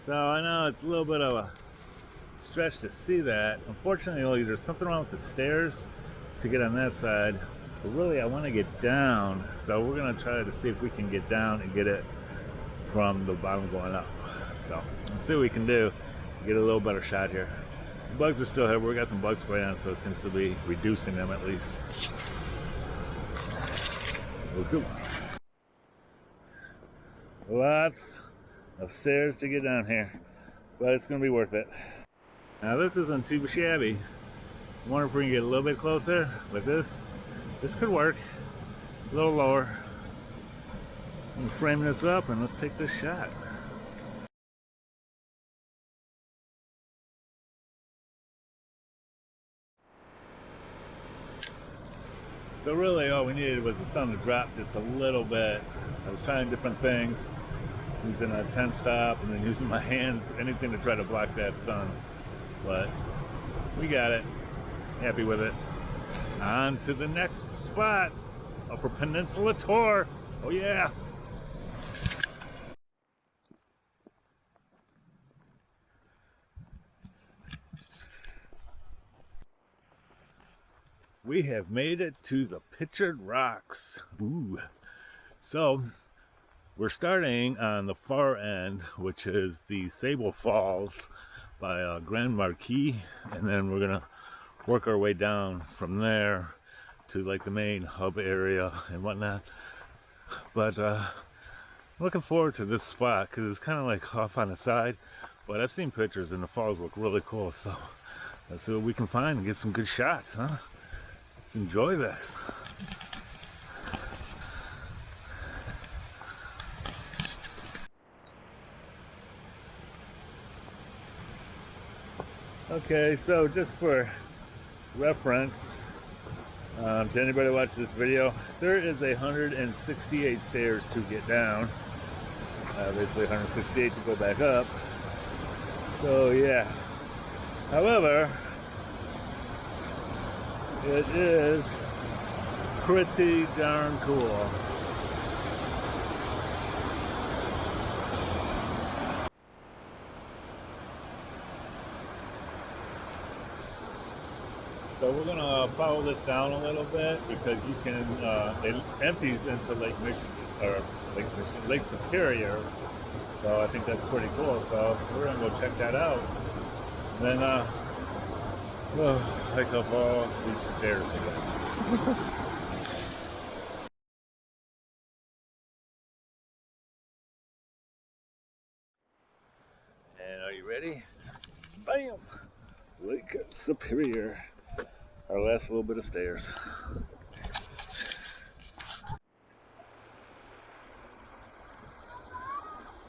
So I know it's a little bit of a stretch to see that. Unfortunately, there's something wrong with the stairs to get on that side. But really, I want to get down. So we're going to try to see if we can get down and get it from the bottom going up. So let's see what we can do. Get a little better shot here. The bugs are still here. We got some bug spray on, so it seems to be reducing them at least. Let's go. Lots of stairs to get down here, but it's going to be worth it. Now this isn't too shabby. I wonder if we can get a little bit closer with this. This could work. A little lower. I'm framing this up and let's take this shot. So really all we needed was the sun to drop just a little bit. I was trying different things, using a tent stop and then using my hands, anything to try to block that sun. But we got it. Happy with it. On to the next spot. Upper Peninsula tour. Oh yeah. We have made it to the Pictured Rocks. Ooh. So we're starting on the far end, which is the Sable Falls by Grand Marquette, and then we're gonna work our way down from there to like the main hub area and whatnot. But looking forward to this spot because it's kind of like off on the side, but I've seen pictures and the falls look really cool. So let's see what we can find and get some good shots, huh? Enjoy this. Okay, so just for reference, to anybody watching this video, there is 168 stairs to get down. Basically 168 to go back up. So yeah. However, it is pretty darn cool. So we're gonna follow this down a little bit because you can, it empties into Lake Michigan, or Lake Superior. So I think that's pretty cool. So we're gonna go check that out. And then we'll hike up all these stairs again. And are you ready? Bam! Lake Superior. Our last little bit of stairs.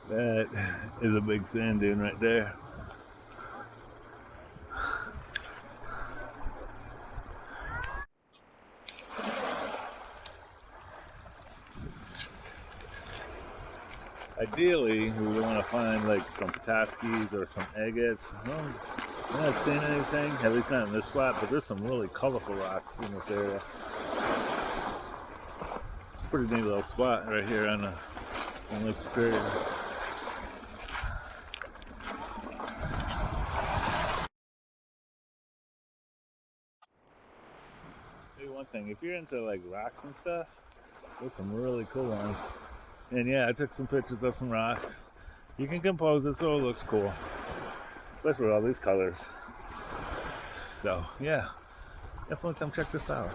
That is a big sand dune right there. Ideally, we want to find like some Petoskey's or some agates. Well, I'm not seeing anything, at least not in this spot, but there's some really colorful rocks in this area. Pretty neat little spot right here on Lake Superior. Maybe one thing, if you're into like rocks and stuff, there's some really cool ones. And yeah, I took some pictures of some rocks. You can compose it so it looks cool, especially with all these colors. So yeah, definitely come check this out.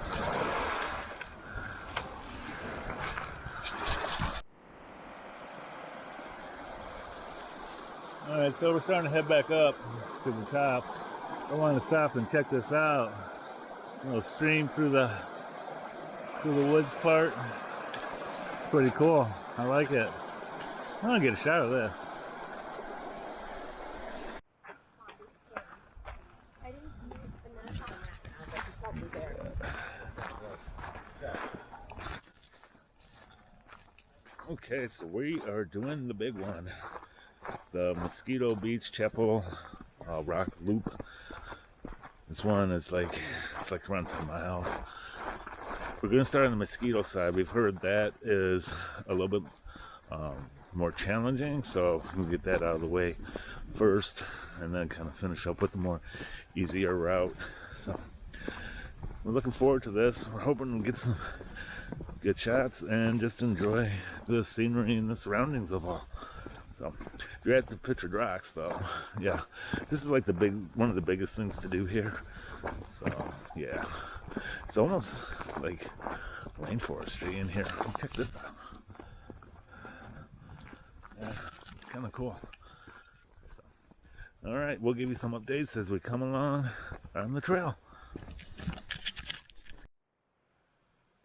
Alright, so we're starting to head back up to the top. I want to stop and check this out. A little stream through the woods part. It's pretty cool. I like it. I want to get a shot of this. Okay, so we are doing the big one. The Mosquito Beach Chapel Rock Loop. This one is like, it's like around 10 miles. We're going to start on the Mosquito side. We've heard that is a little bit more challenging, so we'll get that out of the way first and then kind of finish up with the more easier route. So we're looking forward to this. We're hoping to get some good shots and just enjoy the scenery and the surroundings of all. So if you're at the Pictured Rocks, though, yeah, this is like one of the biggest things to do here. So yeah, it's almost like rainforestry in here. Check this out. Yeah, it's kind of cool. So, all right, we'll give you some updates as we come along on the trail.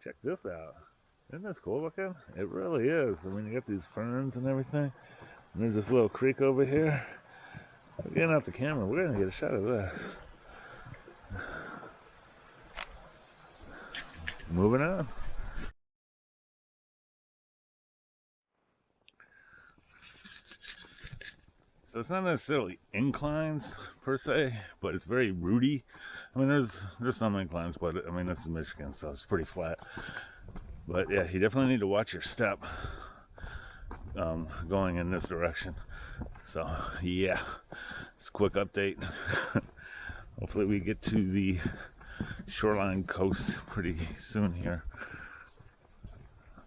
Check this out. Isn't this cool looking? It really is. I mean, you got these ferns and everything. And there's this little creek over here. We're getting off the camera. We're going to get a shot of this. Moving on. So it's not necessarily inclines per se, but it's very rooty. I mean, there's some inclines, but I mean, this is Michigan, so it's pretty flat. But yeah, you definitely need to watch your step going in this direction. So yeah, it's a quick update. Hopefully we get to the shoreline coast pretty soon here.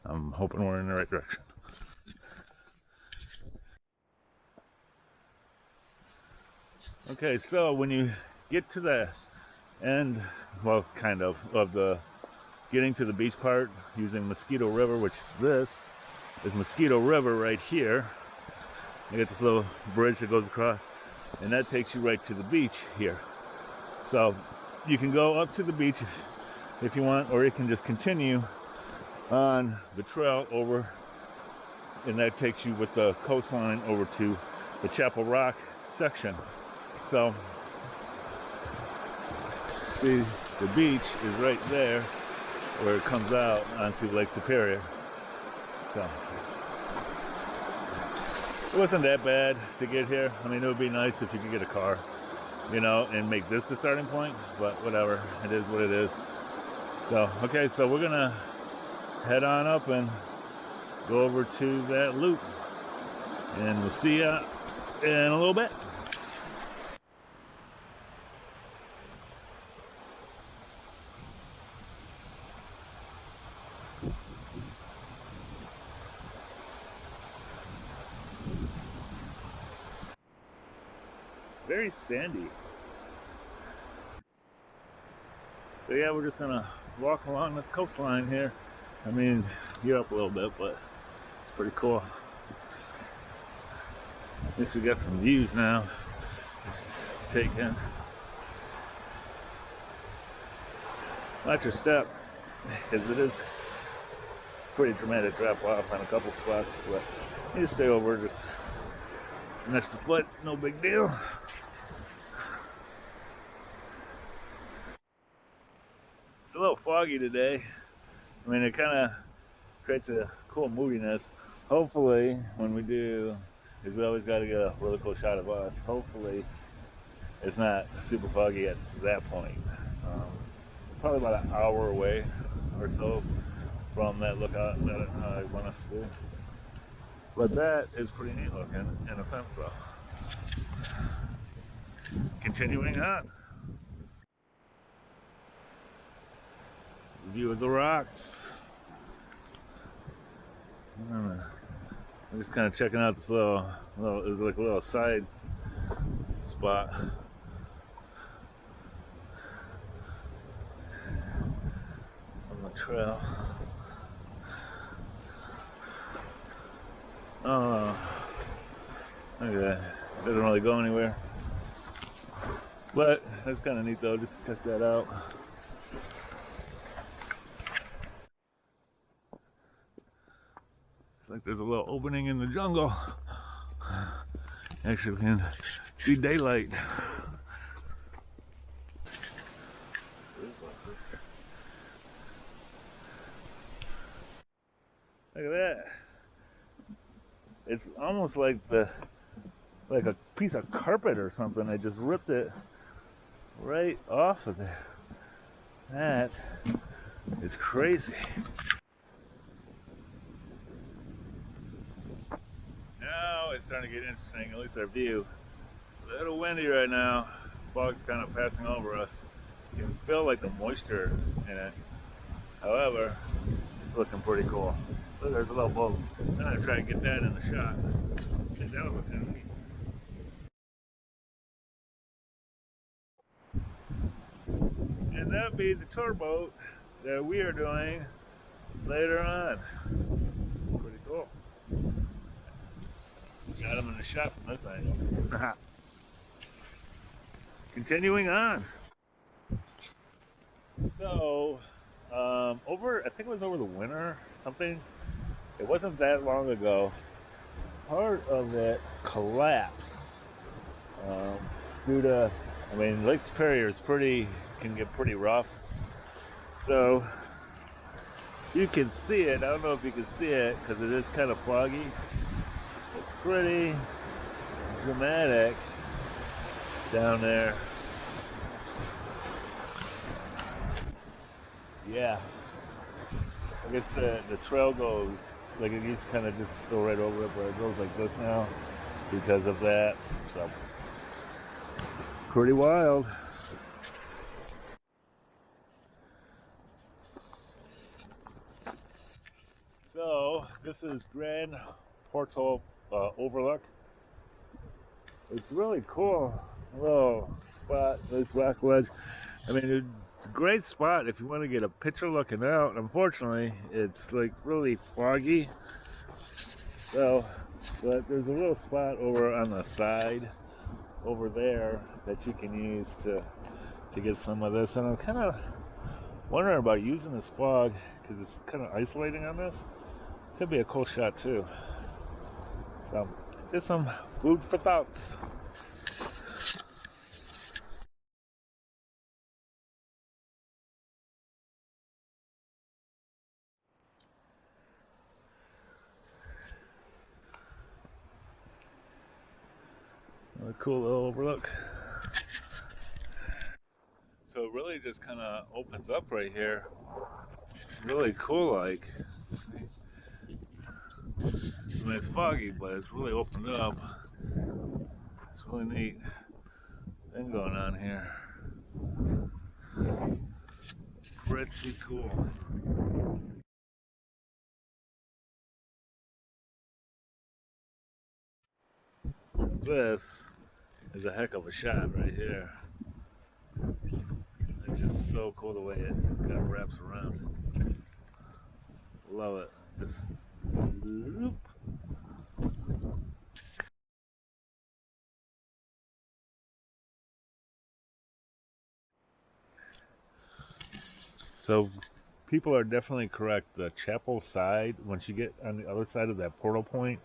I'm hoping we're in the right direction. Okay, so when you get to the end, well, kind of the getting to the beach part using Mosquito River, which this is Mosquito River right here. You get this little bridge that goes across, and that takes you right to the beach here. So you can go up to the beach if you want, or you can just continue on the trail over, and that takes you with the coastline over to the Chapel Rock section. So the beach is right there where it comes out onto Lake Superior. So it wasn't that bad to get here. I mean, it would be nice if you could get a car, you know, and make this the starting point, but whatever, it is what it is. So, okay, so we're gonna head on up and go over to that loop, and we'll see ya in a little bit. Very sandy. So yeah, we're just gonna walk along this coastline here. I mean, you're up a little bit, but it's pretty cool. At least we got some views now to take in. Watch your step, because it is pretty dramatic drop off on a couple spots, but you just stay over, just an extra foot, no big deal. It's a little foggy today. I mean, it kind of creates a cool moodiness. Hopefully, when we do, because we always got to get a really cool shot of us, hopefully it's not super foggy at that point. Probably about an hour away or so from that lookout that I want us to do. But that is pretty neat looking in a sense, though. Continuing on. View of the rocks. I'm just kind of checking out this little it's like a little side spot. On the trail. Oh, look at that. It doesn't really go anywhere. But that's kind of neat though, just to check that out. It's like there's a little opening in the jungle. Actually, we can see daylight. Look at that. It's almost like like a piece of carpet or something. I just ripped it right off of there. That is crazy. now it's starting to get interesting, at least our view. A little windy right now. Fog's kind of passing over us. You can feel like the moisture in it. However, it's looking pretty cool. Look, there's a little boat. I'm gonna try and get that in the shot. I think that'll look kind of neat. And that'll be the tour boat that we are doing later on. Pretty cool. Got him in the shot from this angle. Continuing on. So, I think it was over the winter, something. It wasn't that long ago. Part of it collapsed due to, Lake Superior can get pretty rough. So, you can see it. I don't know if you can see it because it is kind of foggy. It's pretty dramatic down there. Yeah. I guess the trail goes, like it used to kind of just go right over it, but it goes like this now because of that. So, pretty wild. So, this is Grand Portal Overlook. It's really cool. A little spot, this rock ledge. It's a great spot if you want to get a picture looking out. Unfortunately, it's like really foggy. So, but there's a little spot over on the side over there that you can use to get some of this. And I'm kind of wondering about using this fog because it's kind of isolating on this. Could be a cool shot too. So, just some food for thoughts. A cool little overlook. So it really just kind of opens up right here. Really cool, like. It's foggy, but it's really opened up. It's really neat thing going on here. Pretty cool. This is a heck of a shot right here. It's just so cool the way it kind of wraps around. Love it. Just whoop. So people are definitely correct. The chapel side, once you get on the other side of that portal point,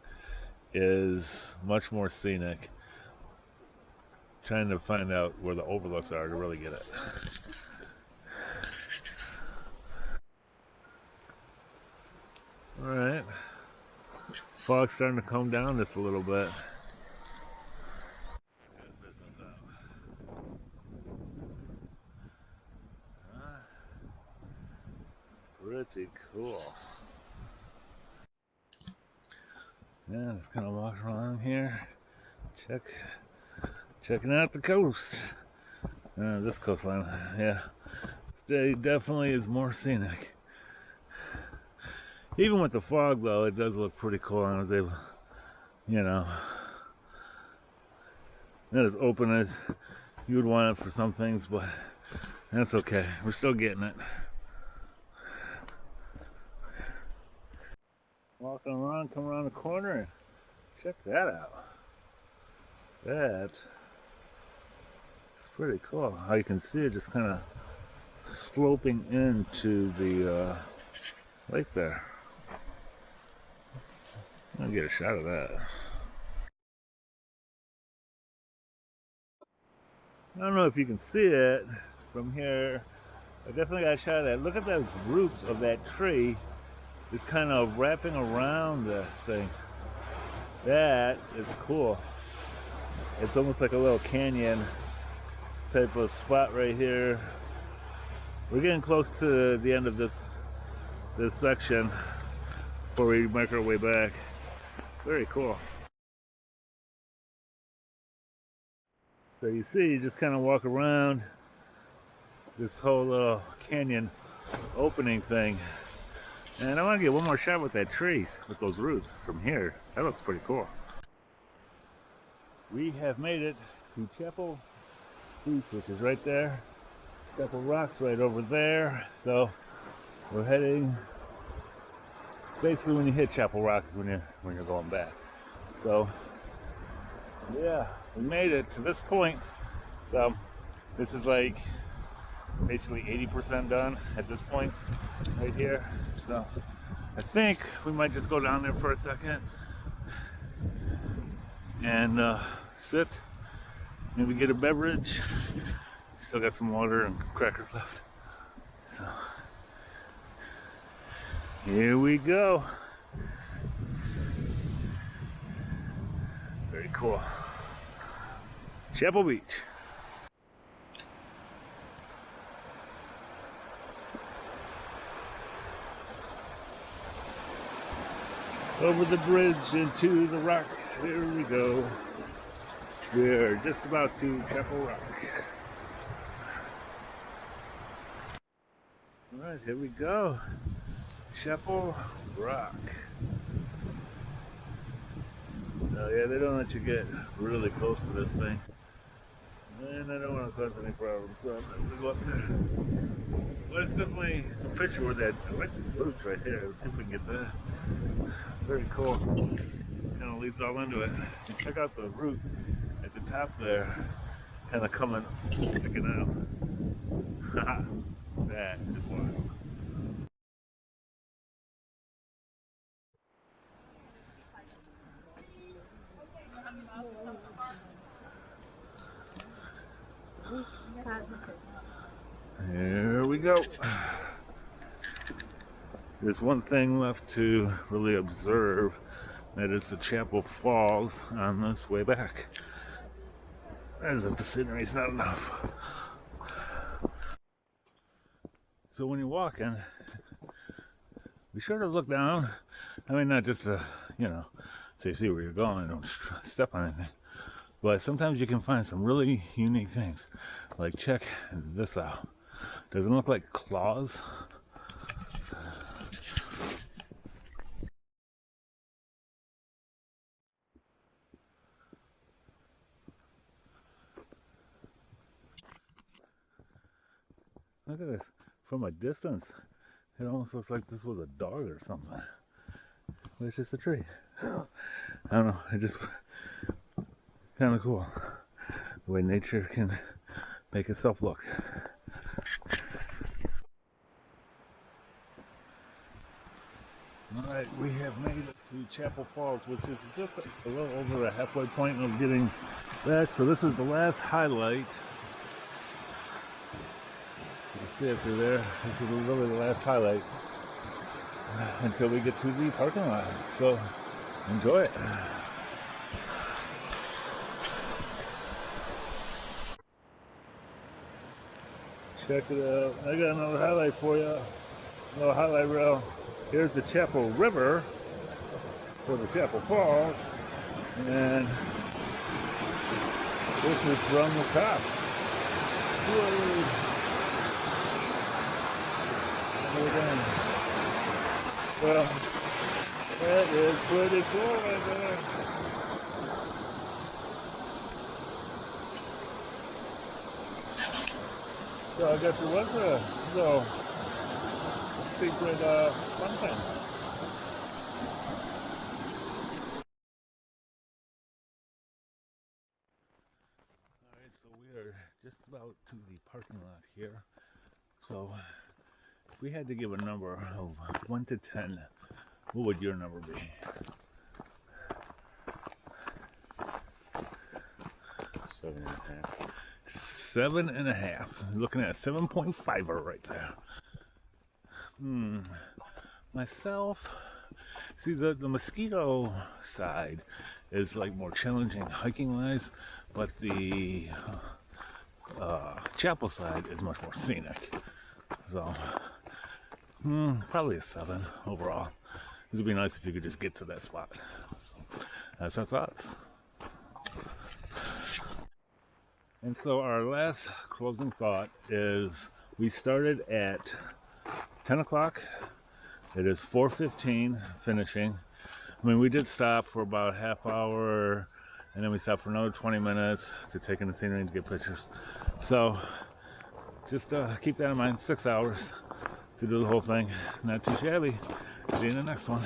is much more scenic. Trying to find out where the overlooks are to really get it. Alright. Fog's starting to come down just a little bit. Pretty cool. Yeah, just kind of walk around here, checking out the coast. This coastline, yeah, today definitely is more scenic. Even with the fog, though, it does look pretty cool. I was able, not as open as you would want it for some things, but that's okay. We're still getting it. Walking around, come around the corner, check that out. That's pretty cool. How you can see it just kind of sloping into the lake there. I'll get a shot of that. I don't know if you can see it from here. I definitely got a shot of that. Look at those roots of that tree. It's kind of wrapping around this thing. That is cool. It's almost like a little canyon type of spot right here. We're getting close to the end of this section before we make our way back. Very cool. So you see, you just kind of walk around this whole little canyon opening thing. And I want to get one more shot with that tree, with those roots from here. That looks pretty cool. We have made it to Chapel Beach, which is right there. Chapel Rock's right over there. So we're heading, basically when you hit Chapel Rock is when you're going back. So yeah, we made it to this point. So this is like basically 80% done at this point right here. So I think we might just go down there for a second and sit, maybe get a beverage. Still got some water and crackers left. So here we go. Very cool. Chapel Beach. Over the bridge into the rock. Here we go. We're just about to Chapel Rock. Alright, here we go. Chapel Rock. Oh yeah, they don't let you get really close to this thing. And I don't want to cause any problems, so I'm not going to go up there. But it's definitely some picture with that. I like the roots right here. Let's see if we can get that. Very cool. Kind of leads all into it. And check out the root at the top there. Kind of coming, sticking out. That is wild. Here we go. There's one thing left to really observe, that is the Chapel Falls on this way back. As if the scenery's not enough. So when you're walking, be sure to look down. I mean, not just to, so you see where you're going and don't step on anything. But sometimes you can find some really unique things. Like, check this out. Doesn't it look like claws? Look at this. From a distance, it almost looks like this was a dog or something. But it's just a tree. I don't know. It just kind of cool. The way nature can make itself look. Alright, we have made it to Chapel Falls, which is just a little over the halfway point of getting back. So this is the last highlight. You can see it through there. This is really the last highlight until we get to the parking lot. So enjoy it. Check it out. I got another highlight for you. Another highlight reel. Here's the Chapel River for the Chapel Falls. And this is from the top. Whoa. Well, that is pretty cool right there. So I guess it was a little secret fun thing. Alright, so we are just about to the parking lot here. So if we had to give a number of 1 to 10, what would your number be? 7.5. 7.5. Looking at a 7.5er right there. Myself, see the mosquito side is like more challenging hiking wise, but the chapel side is much more scenic. So probably a 7 overall. It would be nice if you could just get to that spot. So, that's our thoughts. And so our last closing thought is we started at 10 o'clock. It is 4:15 finishing. I mean, we did stop for about a half hour, and then we stopped for another 20 minutes to take in the scenery and to get pictures. So just keep that in mind. 6 hours to do the whole thing. Not too shabby. See you in the next one.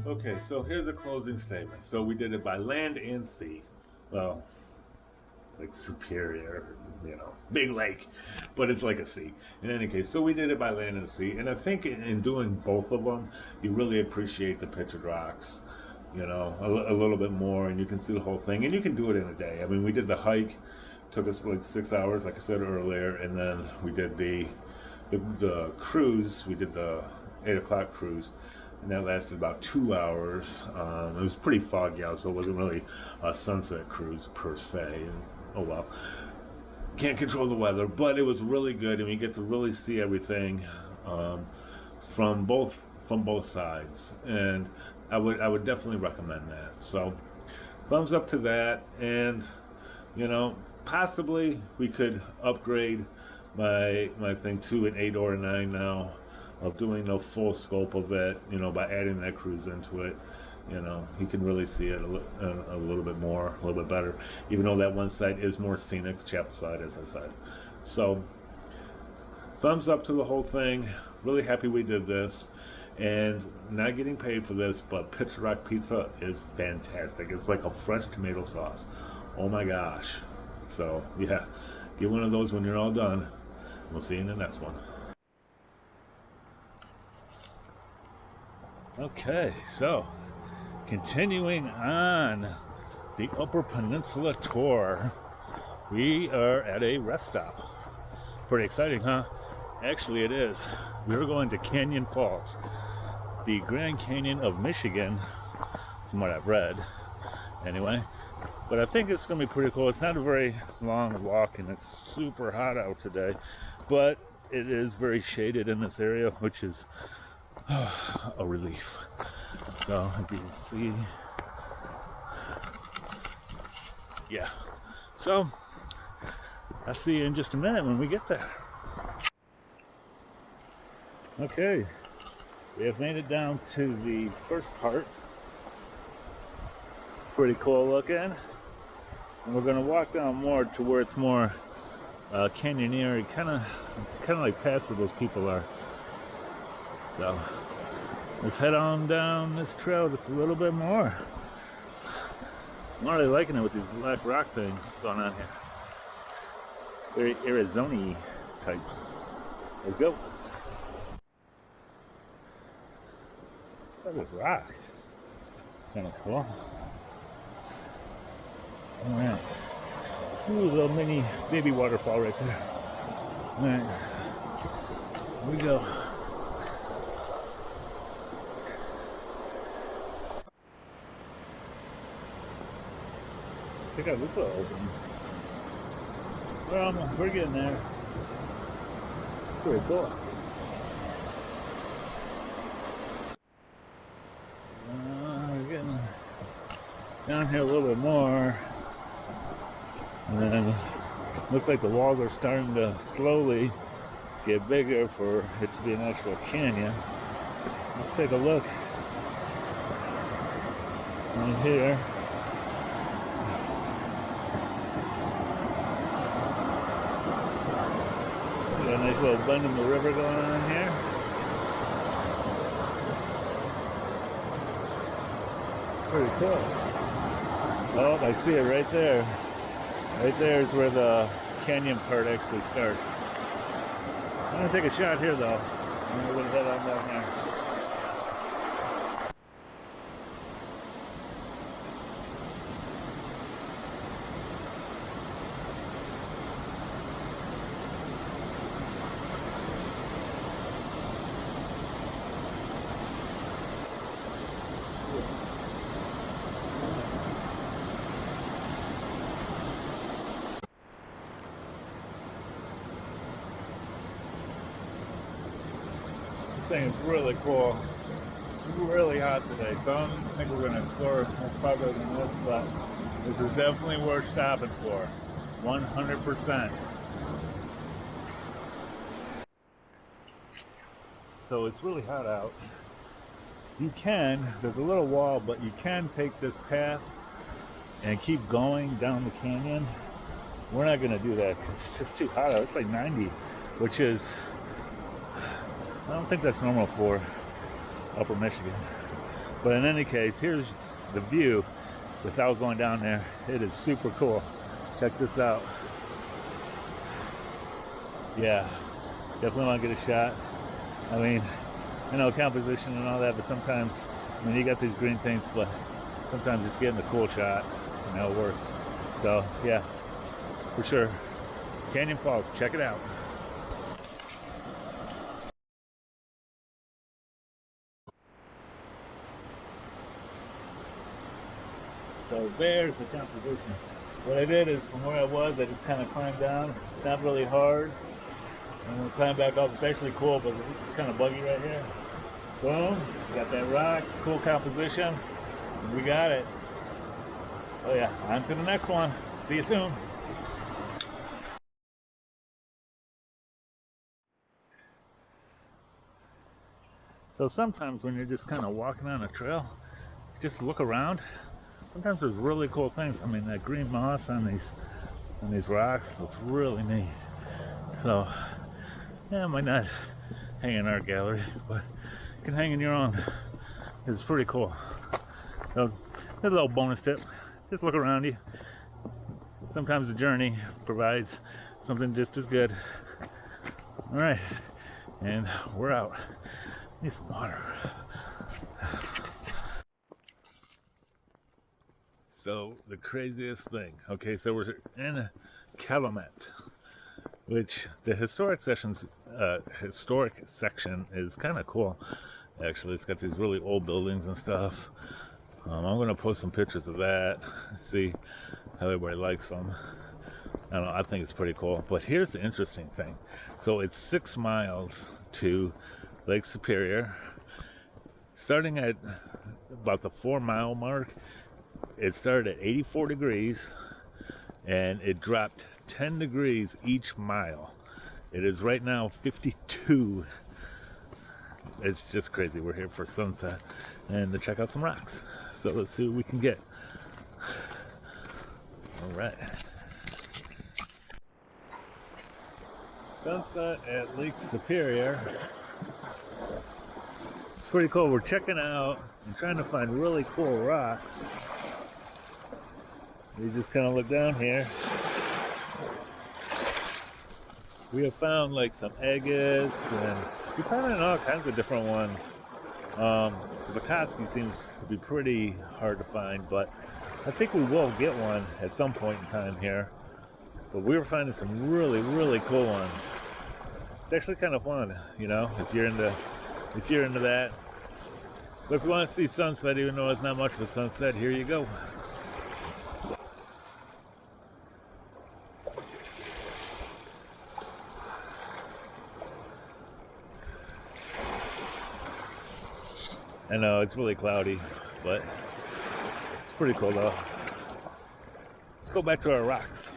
Okay, so here's a closing statement. So we did it by land and sea. Well, like Superior, big lake, but it's like a sea. In any case, so we did it by land and sea, and I think in doing both of them, you really appreciate the pictured rocks, a little bit more, and you can see the whole thing, and you can do it in a day. I mean, we did the hike, took us like 6 hours, like I said earlier, and then we did the cruise. We did the 8 o'clock cruise, and that lasted about 2 hours. It was pretty foggy out, so it wasn't really a sunset cruise per se. And, oh well, can't control the weather, but it was really good, and we get to really see everything from both sides, and I would definitely recommend that. So, thumbs up to that, and possibly we could upgrade my thing to an 8 or a 9 now, of doing the full scope of it, by adding that cruise into it. You can really see it a little bit more, a little bit better, even though that one side is more scenic, chapel side, as I said. So, thumbs up to the whole thing. Really happy we did this, and not getting paid for this, but Picture Rock Pizza is fantastic. It's like a fresh tomato sauce. Oh my gosh. So, yeah, get one of those when you're all done. We'll see you in the next one. Okay, so continuing on the Upper Peninsula tour, we are at a rest stop. Pretty exciting, huh? Actually, it is. We're going to Canyon Falls, the Grand Canyon of Michigan, from what I've read. Anyway, But I think it's gonna be pretty cool. It's not a very long walk and it's super hot out today, but it is very shaded in this area, which is a relief. So if you can see, yeah. So I'll see you in just a minute when we get there. Okay, we have made it down to the first part. Pretty cool looking. And we're gonna walk down more to where it's more canyoneering. It's kind of like past where those people are. So let's head on down this trail just a little bit more. I'm really liking it with these black rock things going on here. Very Arizona type. Let's go. Look at this rock. Kind of cool. Alright. Ooh, a little mini baby waterfall right there. Alright. Here we go. Check out this little opening. Well, we're getting there. Pretty cool. We're getting down here a little bit more. And then looks like the walls are starting to slowly get bigger for it to be an actual canyon. Let's take a look right here. Got a nice little bend in the river going on here. Pretty cool. Oh, I see it right there. Right there is where the canyon part actually starts. I'm gonna take a shot here though. And we're gonna head on down there. This thing is really cool. It's really hot today, so I don't think we're going to explore much farther than this, but this is definitely worth stopping for. 100%. So it's really hot out. You can, there's a little wall, but you can take this path and keep going down the canyon. We're not going to do that because it's just too hot out. It's like 90, which is, I don't think that's normal for upper Michigan. But in any case, here's the view without going down there. It is super cool. Check this out. Yeah, definitely want to get a shot. I mean, I know composition and all that, but sometimes, I mean, you got these green things, but sometimes just getting the cool shot, and that'll work. So, yeah, for sure. Canyon Falls, check it out. So there's the composition. What I did is, from where I was, I just kind of climbed down. It's not really hard. And we'll climb back up. It's actually cool, but it's kind of buggy right here. Boom. Got that rock. Cool composition. We got it. Oh yeah. On to the next one. See you soon. So sometimes when you're just kind of walking on a trail, just look around. Sometimes there's really cool things. I mean, that green moss on these rocks looks really neat. So yeah, it might not hang in our gallery, but you can hang in your own. It's pretty cool. So there's a little bonus tip. Just look around you. Sometimes the journey provides something just as good. All right, and we're out. Need some water. So the craziest thing. Okay, so we're in Calumet, which the historic section is kind of cool. Actually, it's got these really old buildings and stuff. I'm going to post some pictures of that, see how everybody likes them. I don't know, I think it's pretty cool. But here's the interesting thing. So it's 6 miles to Lake Superior. Starting at about the 4-mile mark, it started at 84 degrees and it dropped 10 degrees each mile. It is right now 52. It's just crazy. We're here for sunset and to check out some rocks. So let's see what we can get. All right. Sunset at Lake Superior. It's pretty cool. We're checking out and trying to find really cool rocks. You just kind of look down here. We have found like some agates, and we found all kinds of different ones. The Koski seems to be pretty hard to find, but I think we will get one at some point in time here. But we were finding some really, really cool ones. It's actually kind of fun, you know, if you're into that. But if you want to see sunset, even though it's not much of a sunset, here you go. I know it's really cloudy, but it's pretty cool though. Let's go back to our rocks.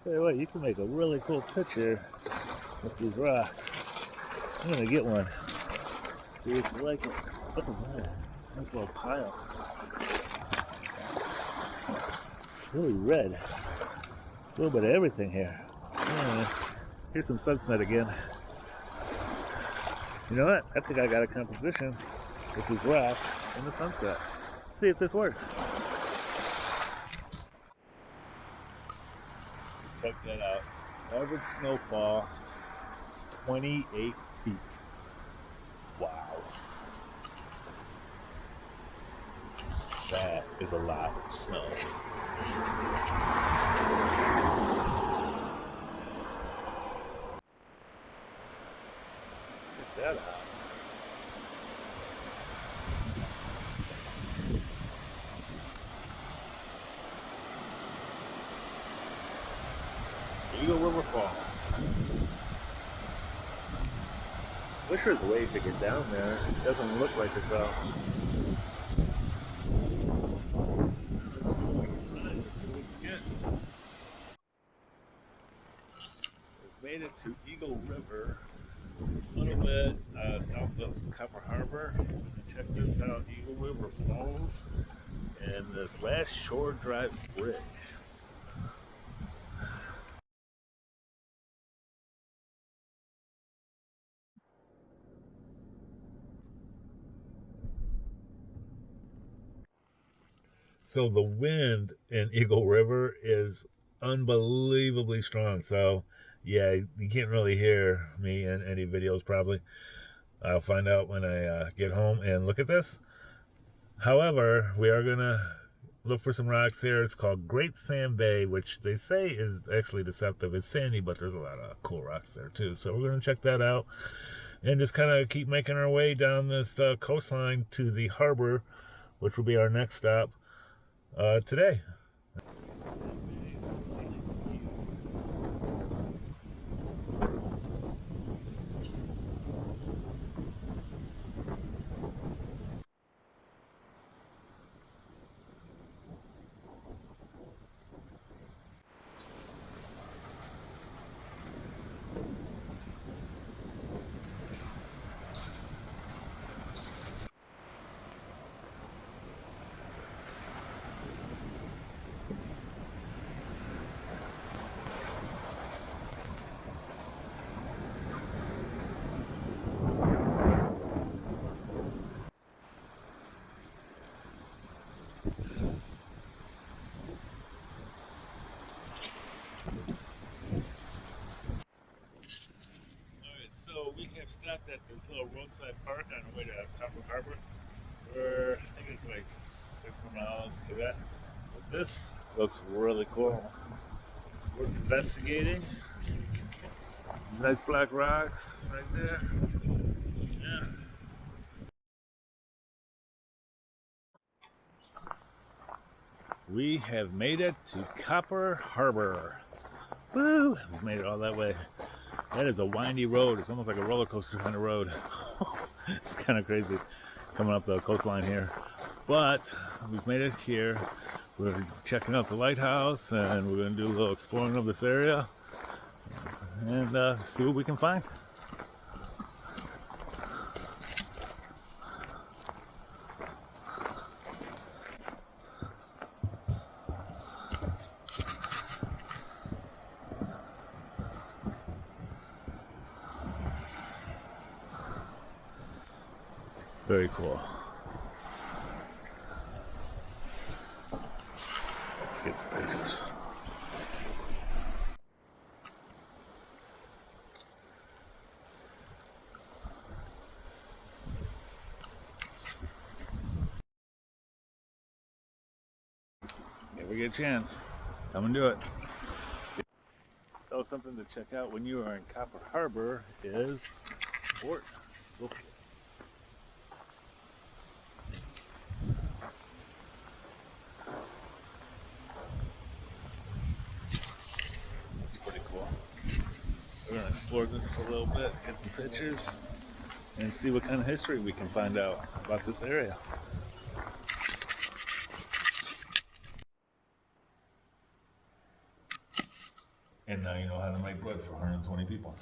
Tell you what, you can make a really cool picture with these rocks. I'm gonna get one. See if you like it. Look at that. Nice little pile. Really red. A little bit of everything here. Yeah. Here's some sunset again. You know what? I think I got a composition with these rocks and the sunset. Let's see if this works. Check that out. Average snowfall is 28 feet. Wow. That is a lot of snow. Check that out. Waterfalls. Wish there's a way to get down there. It doesn't look like it though. Made it to Eagle River. It's a little bit south of Copper Harbor. Check this out, Eagle River Falls and this last shore drive bridge. So the wind in Eagle River is unbelievably strong. So yeah, you can't really hear me in any videos probably. I'll find out when I get home and look at this. However, we are gonna look for some rocks here. It's called Great Sand Bay, which they say is actually deceptive. It's sandy, but there's a lot of cool rocks there too. So we're gonna check that out and just kind of keep making our way down this coastline to the harbor, which will be our next stop today. So we have stopped at this little roadside park on the way to Copper Harbor. I think it's like more miles to that. But this looks really cool. Worth investigating. Nice black rocks right there. Yeah. We have made it to Copper Harbor. Woo! We've made it all that way. That is a windy road. It's almost like a roller coaster kind of road. It's kind of crazy coming up the coastline here. But we've made it here. We're checking out the lighthouse and we're going to do a little exploring of this area and see what we can find. Very cool. Let's get some pictures. If we get a chance, come and do it. So something to check out when you are in Copper Harbor is Fort Wilkins. We're going to explore this for a little bit, get some pictures, and see what kind of history we can find out about this area. And now you know how to make bread for 120 people.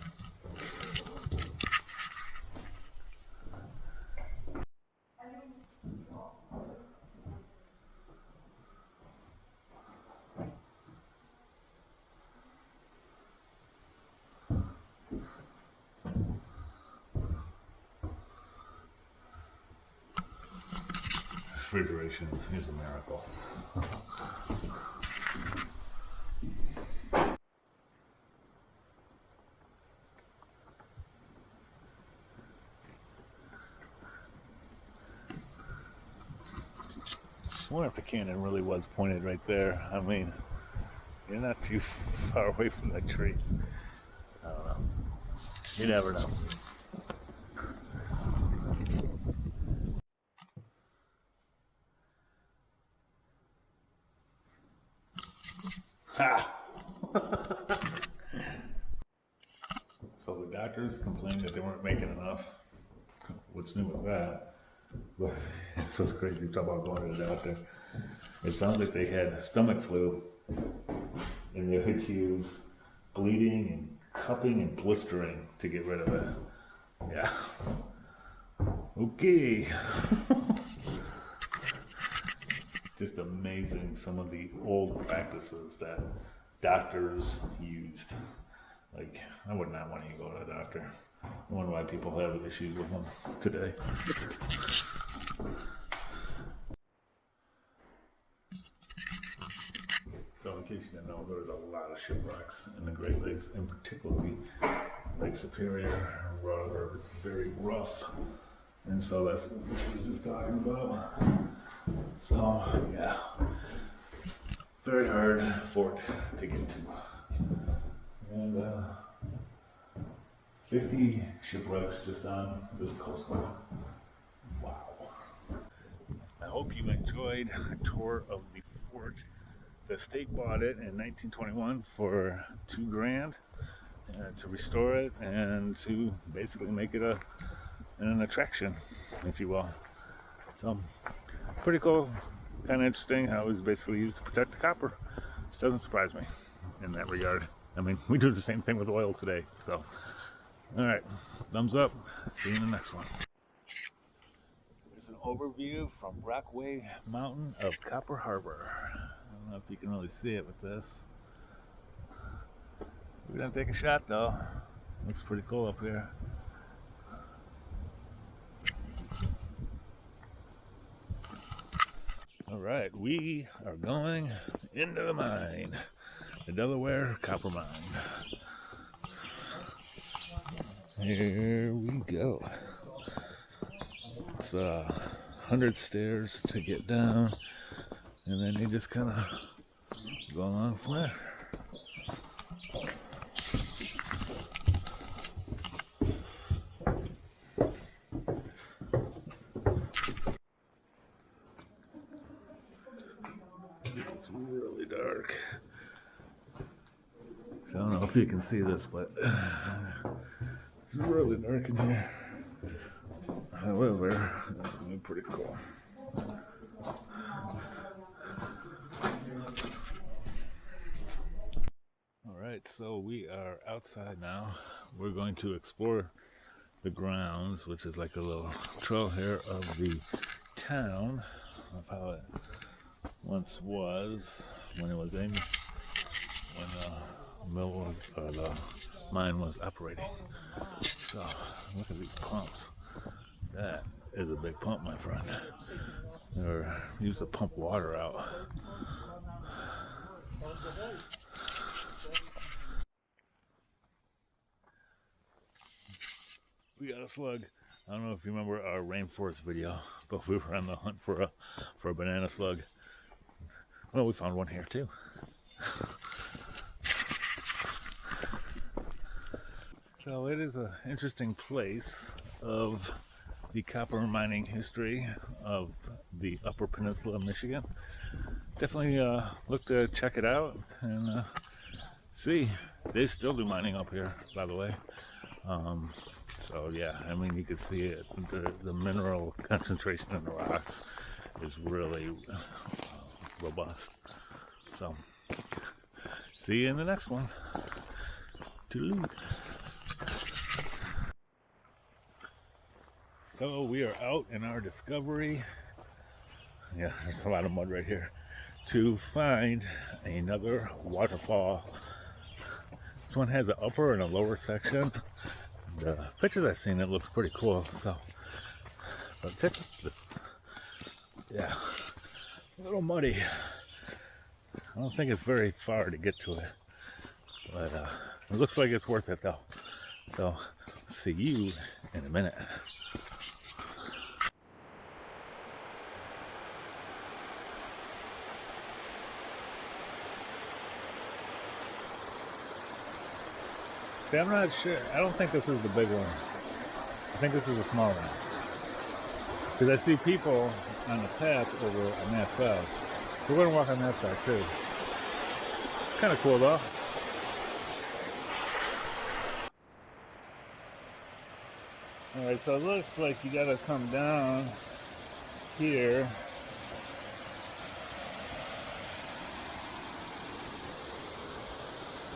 Refrigeration is a miracle. I wonder if the cannon really was pointed right there. I mean, you're not too far away from that tree. I don't know. You never know. Ha! So the doctors complained that they weren't making enough. What's new with that? But it's so crazy to talk about going to the doctor. It sounds like they had stomach flu and they had to use bleeding and cupping and blistering to get rid of it. Yeah. Okay. Just amazing some of the old practices that doctors used. Like, I would not want you to go to a doctor. I wonder why people have issues with them today. So in case you didn't know, there's a lot of shipwrecks in the Great Lakes, and particularly Lake Superior River. It's very rough, and so that's what this is just talking about. So yeah, very hard fort to get to, and 50 shipwrecks just on this coastline. Wow. I hope you enjoyed a tour of the fort. The state bought it in 1921 for $2,000 to restore it and to basically make it an attraction, if you will. So pretty cool, kind of interesting how it was basically used to protect the copper, which doesn't surprise me in that regard. I mean, we do the same thing with oil today. So all right, thumbs up. See you in the next one. Here's an overview from Rockaway Mountain of Copper Harbor. I don't know if you can really see it with this. We're gonna take a shot though. Looks pretty cool up here. All right, we are going into the mine, the Delaware Copper Mine. Here we go. It's 100 stairs to get down, and then you just kind of go along from there. It's really dark. I don't know if you can see this, but it's really dark in here. However, it's pretty cool. Alright, so we are outside now. We're going to explore the grounds, which is like a little trail here of the town, of how it once was when it was in, when the mill was, or the mine was operating. So, look at these pumps. That is a big pump, my friend. They're used to pump water out. We got a slug. I don't know if you remember our rainforest video, but we were on the hunt for a banana slug. Well, we found one here too. So it is an interesting place of the copper mining history of the Upper Peninsula of Michigan. Definitely look to check it out and see. They still do mining up here, by the way. So yeah, I mean, you can see it. The mineral concentration in the rocks is really robust. So, see you in the next one. Toodaloo. So we are out in our discovery. Yeah, there's a lot of mud right here. To find another waterfall. This one has an upper and a lower section. The pictures I've seen, it looks pretty cool. So, but check this. Yeah, a little muddy. I don't think it's very far to get to it, but it looks like it's worth it though. So, see you in a minute. See, I'm not sure. I don't think this is the big one. I think this is the small one. Because I see people on the path over on that side. We're going to walk on that side too. Kind of cool though. Alright, so it looks like you gotta come down here.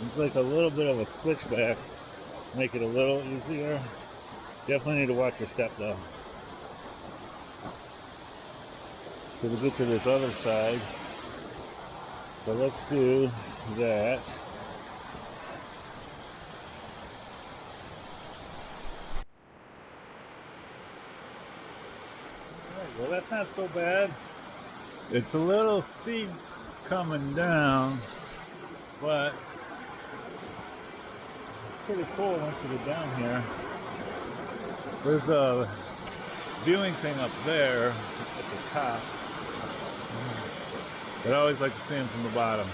It's like a little bit of a switchback, make it a little easier. Definitely need to watch your step though. So we'll get to this other side. So let's do that. Alright, well that's not so bad. It's a little steep coming down, but pretty cool once you get down here. There's a viewing thing up there at the top, but I always like to see them from the bottom.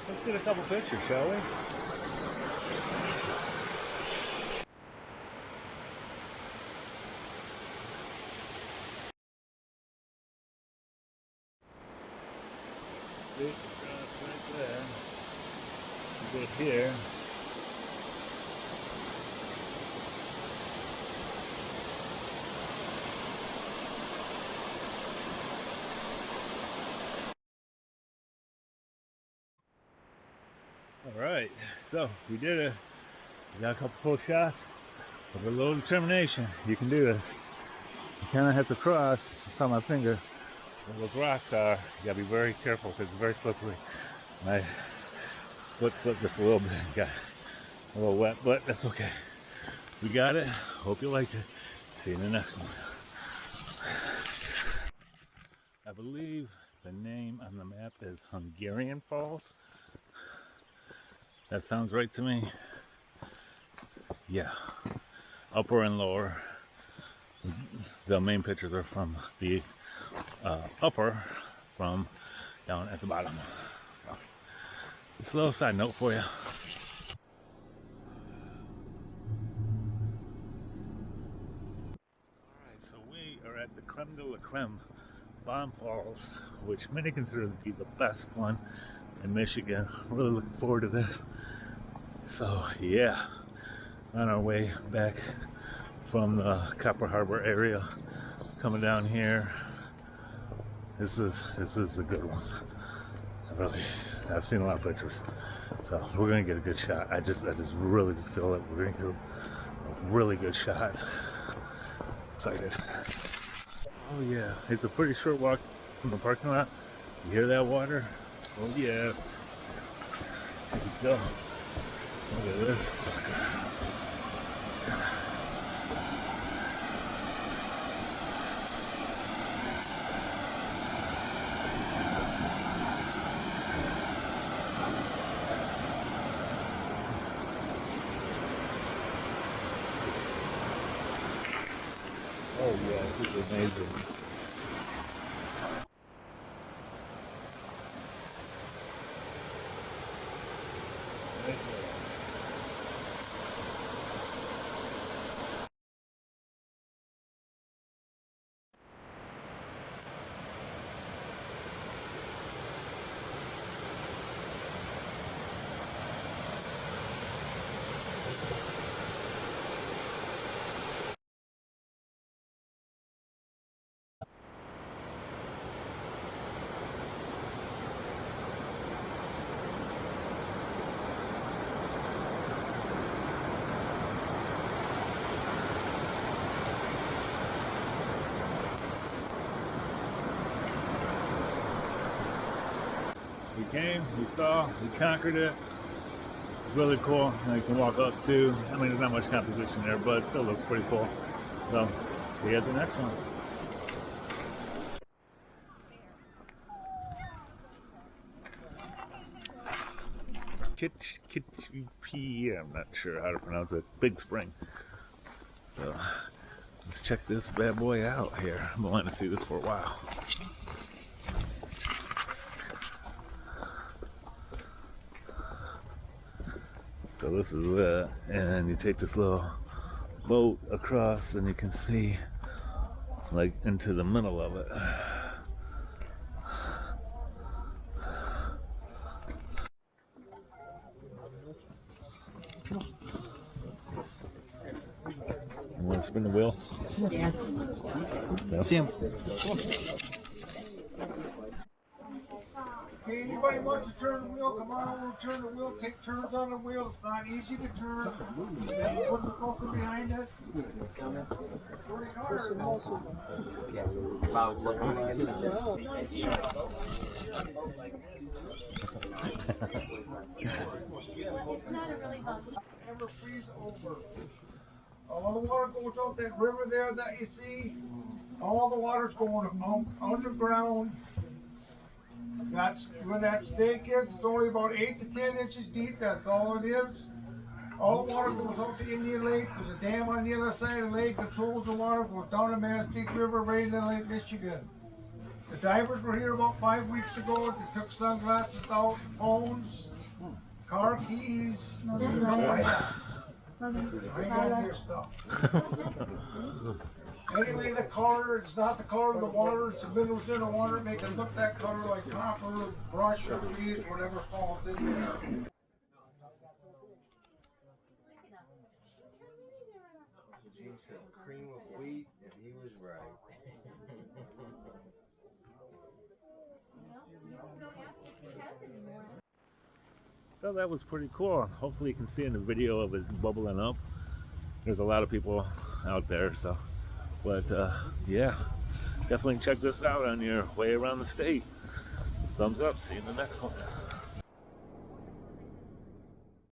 Let's get a couple pictures, shall we? See, right there. You get here. Alright, so we did it. We got a couple full shots. With a little determination, you can do this. You kind of have to cross. You saw my finger where those rocks are. You gotta be very careful because it's very slippery. My foot slipped just a little bit. Got a little wet, but that's okay. We got it. Hope you liked it. See you in the next one. I believe the name on the map is Hungarian Falls. That sounds right to me. Yeah, upper and lower. the main pictures are from the upper, from down at the bottom. So, just a little side note for you. Alright, so we are at the creme de la creme, Bomb Falls, which many consider to be the best one in Michigan. Really looking forward to this. So yeah, on our way back from the Copper Harbor area, coming down here. This is a good one. I've seen a lot of pictures, so we're gonna get a good shot. I just really feel that we're gonna get a really good shot. Excited. Oh yeah, it's a pretty short walk from the parking lot. You hear that water? Oh yes. Here we go. Look at this. Oh yeah, this is amazing. We came, we saw, we conquered it. It's really cool. Now you can walk up to. I mean, there's not much composition there, but it still looks pretty cool. So, see you at the next one. Kitchipi, I'm not sure how to pronounce it. Big Spring. So, let's check this bad boy out here. I've been wanting to see this for a while. So this is it, and you take this little boat across and you can see like into the middle of it. You want to spin the wheel? Yeah. Yeah. See him. Hey, anybody wants to turn the wheel, come on over, turn the wheel, take turns on the wheel. It's not easy to turn. What's the closer behind us? Pretty hard. Never freeze over. All the water goes out that river there that you see. All the water's going underground. That's where that stake is. It's only about 8 to 10 inches deep. That's all it is. All the water goes out to Indian Lake. There's a dam on the other side of the lake that controls the water. Goes down to Manistee River, right into Lake Michigan. The divers were here about 5 weeks ago. They took sunglasses out, phones, car keys, hats. I ain't got your stuff. Anyway, the color, it's not the color of the water, it's the minerals in the water, make it look that color like copper, brush, or leaves, whatever falls in there. Cream of wheat, and he was right. So that was pretty cool. Hopefully you can see in the video of it bubbling up. There's a lot of people out there, so. But yeah, definitely check this out on your way around the state. Thumbs up, see you in the next one.